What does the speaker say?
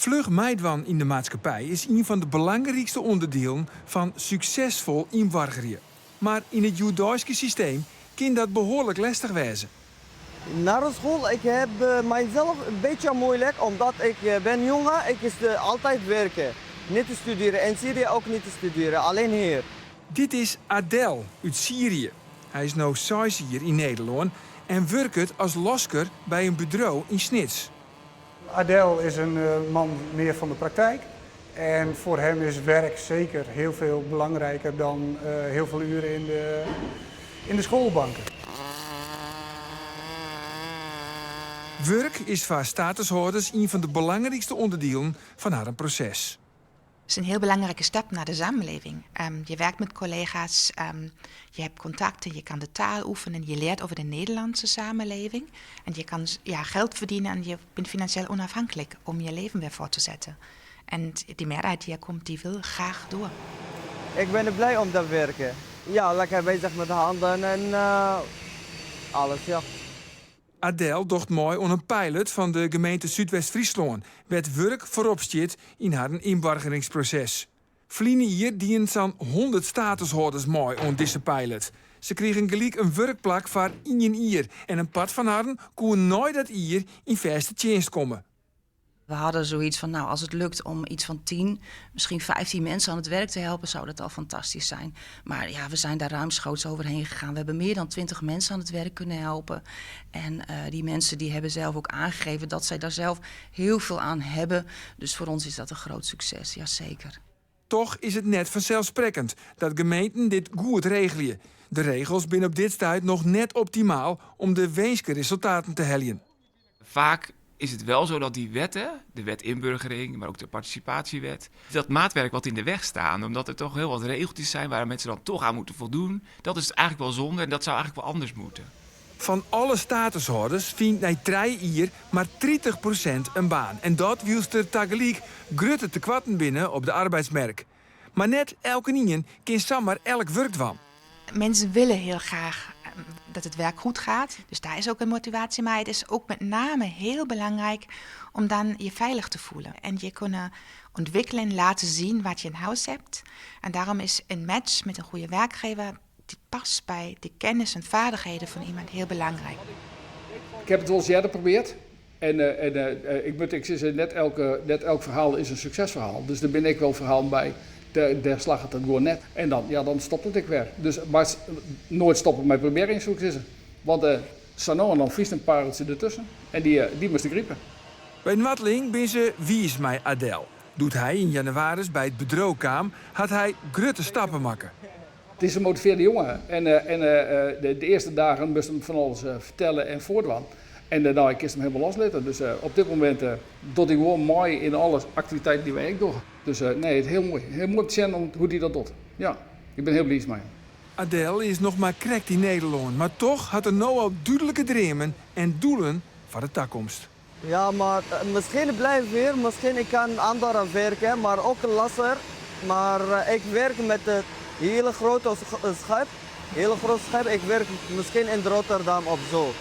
Vlug meidwan in de maatschappij is een van de belangrijkste onderdelen van succesvol inwargeren. Maar in het Joodse systeem kan dat behoorlijk lastig wezen. Naar de school, ik heb mijzelf een beetje moeilijk, omdat ik ben jongen, ik is altijd werken. Niet te studeren, in Syrië ook niet te studeren, alleen hier. Dit is Adel uit Syrië. Hij is nu 6 jaar in Nederland en werkt als losker bij een bureau in Snits. Adel is een man meer van de praktijk. En voor hem is werk zeker heel veel belangrijker dan heel veel uren in de schoolbanken. Werk is voor statushouders een van de belangrijkste onderdelen van haar proces. Het is een heel belangrijke stap naar de samenleving. Je werkt met collega's, je hebt contacten, je kan de taal oefenen, je leert over de Nederlandse samenleving. En je kan geld verdienen en je bent financieel onafhankelijk om je leven weer voor te zetten. En die meerderheid die er komt, die wil graag door. Ik ben er blij om te werken. Ja, lekker bezig met de handen en alles, ja. Adel docht mooi aan een pilot van de gemeente Zuidwest-Friesland, werd werk voorop zit in haar inburgeringsproces. Vliene hier dienen zo'n 100 statushouders mooi aan deze pilot. Ze kregen gelijk een werkplak voor 1 jaar en een pad van haar kon nooit dat jaar in vaste dienst komen. We hadden zoiets van, nou, als het lukt om iets van 10, misschien 15 mensen aan het werk te helpen, zou dat al fantastisch zijn. Maar ja, we zijn daar ruimschoots overheen gegaan. We hebben meer dan 20 mensen aan het werk kunnen helpen. En die mensen die hebben zelf ook aangegeven dat zij daar zelf heel veel aan hebben. Dus voor ons is dat een groot succes, jazeker. Toch is het net vanzelfsprekend dat gemeenten dit goed regelen. De regels binnen op dit tijd nog net optimaal om de wenske resultaten te halen. Vaak is het wel zo dat die wetten, de wet inburgering, maar ook de participatiewet, dat maatwerk wat in de weg staan, omdat er toch heel wat regeltjes zijn waar mensen dan toch aan moeten voldoen, dat is eigenlijk wel zonde en dat zou eigenlijk wel anders moeten. Van alle statushouders vindt na 3 jaar maar 30% een baan. En dat wielst er tegelijk grutte tekwatten binnen op de arbeidsmarkt. Maar net elke nien kan zomaar elk werk van. Mensen willen heel graag dat het werk goed gaat. Dus daar is ook een motivatie. Maar het is ook met name heel belangrijk om dan je veilig te voelen. En je kunnen ontwikkelen en laten zien wat je in huis hebt. En daarom is een match met een goede werkgever die past bij de kennis en vaardigheden van iemand heel belangrijk. Ik heb het wel eens eerder geprobeerd. Ik zeg, net elk verhaal is een succesverhaal. Dus daar ben ik wel verhaal bij. Daar slag het gewoon net. En dan stopt het ik weer. Dus, maar nooit stoppen met proberen, zou ik zeggen. Want Sano en dan vies een pareltje ertussen. En die moest ik griepen. Bij Nwatling ben ze wies met Adel. Doet hij in januari bij het bureau kwam, had hij grutte stappen maken. Het is een motiveerde jongen. En de eerste dagen moest hem van alles vertellen en voortwaan. En daarna ik hem helemaal loslaten. Dus op dit moment doet hij gewoon mooi in alle activiteiten die wij ook doen. Dus nee, het is heel mooi. Heel mooi te zien hoe hij dat doet. Ja, ik ben heel blij mee. Adel is nog maar krekt in Nederland, maar toch had er nou al duidelijke dromen en doelen voor de toekomst. Ja, maar misschien blijf weer, misschien ik kan anderen werken, maar ook lasser. Maar ik werk met het hele grote schip. Ik werk misschien in Rotterdam of zo.